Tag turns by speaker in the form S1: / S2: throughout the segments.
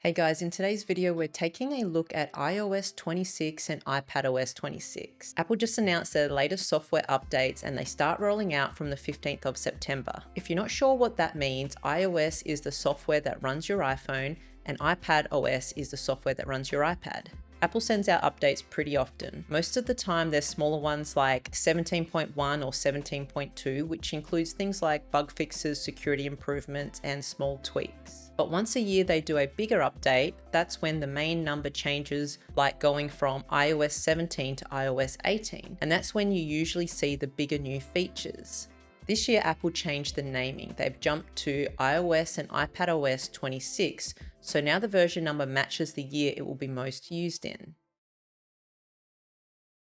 S1: Hey guys, in today's video, we're taking a look at iOS 26 and iPadOS 26. Apple just announced their latest software updates and they start rolling out from the 15th of September. If you're not sure what that means, iOS is the software that runs your iPhone and iPadOS is the software that runs your iPad. Apple sends out updates pretty often. Most of the time they're smaller ones like 17.1 or 17.2, which includes things like bug fixes, security improvements, and small tweaks. But once a year they do a bigger update. That's when the main number changes, like going from iOS 17 to iOS 18. And that's when you usually see the bigger new features. This year, Apple changed the naming. They've jumped to iOS and iPadOS 26, so now the version number matches the year it will be most used in.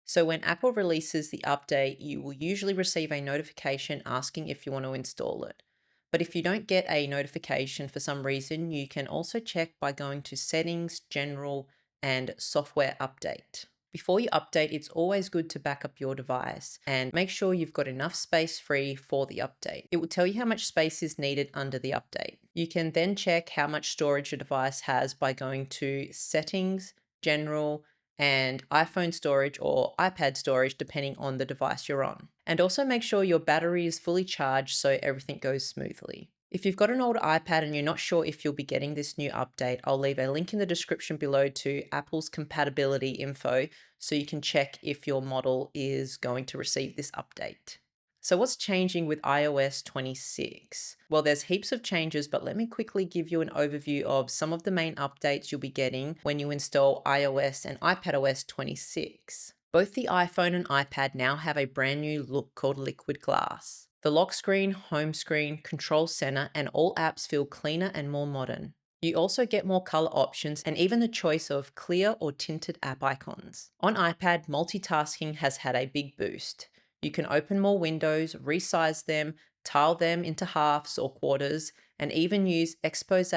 S1: So when Apple releases the update, you will usually receive a notification asking if you want to install it. But if you don't get a notification for some reason, you can also check by going to Settings, General, and Software Update. Before you update, it's always good to back up your device and make sure you've got enough space free for the update. It will tell you how much space is needed under the update. You can then check how much storage your device has by going to Settings, General, and iPhone storage or iPad storage depending on the device you're on. And also make sure your battery is fully charged so everything goes smoothly. If you've got an old iPad and you're not sure if you'll be getting this new update, I'll leave a link in the description below to Apple's compatibility info so you can check if your model is going to receive this update. So what's changing with iOS 26? Well, there's heaps of changes, but let me quickly give you an overview of some of the main updates you'll be getting when you install iOS and iPadOS 26. Both the iPhone and iPad now have a brand new look called Liquid Glass. The lock screen, home screen, control center, and all apps feel cleaner and more modern. You also get more color options and even the choice of clear or tinted app icons. On iPad, multitasking has had a big boost. You can open more windows, resize them, tile them into halves or quarters, and even use Expose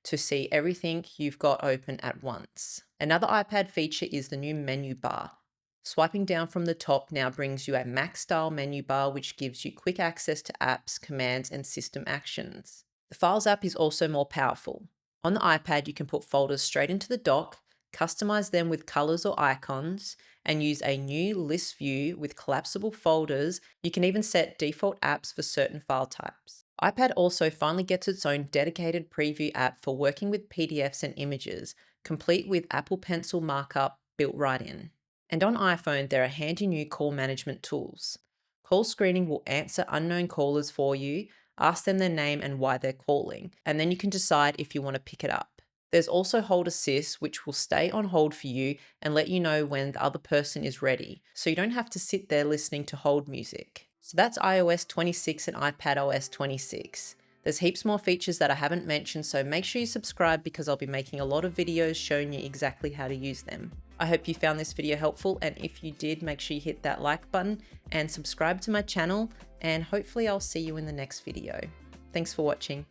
S1: to see everything you've got open at once. Another iPad feature is the new menu bar. Swiping down from the top now brings you a Mac-style menu bar which gives you quick access to apps, commands, and system actions. The Files app is also more powerful. On the iPad, you can put folders straight into the dock, customize them with colors or icons, and use a new list view with collapsible folders. You can even set default apps for certain file types. iPad also finally gets its own dedicated preview app for working with PDFs and images, complete with Apple Pencil markup built right in. And on iPhone, there are handy new call management tools. Call screening will answer unknown callers for you, ask them their name and why they're calling, and then you can decide if you want to pick it up. There's also Hold Assist, which will stay on hold for you and let you know when the other person is ready, so you don't have to sit there listening to hold music. So that's iOS 26 and iPadOS 26. There's heaps more features that I haven't mentioned, so make sure you subscribe because I'll be making a lot of videos showing you exactly how to use them. I hope you found this video helpful, and if you did, make sure you hit that like button and subscribe to my channel, and hopefully I'll see you in the next video. Thanks for watching.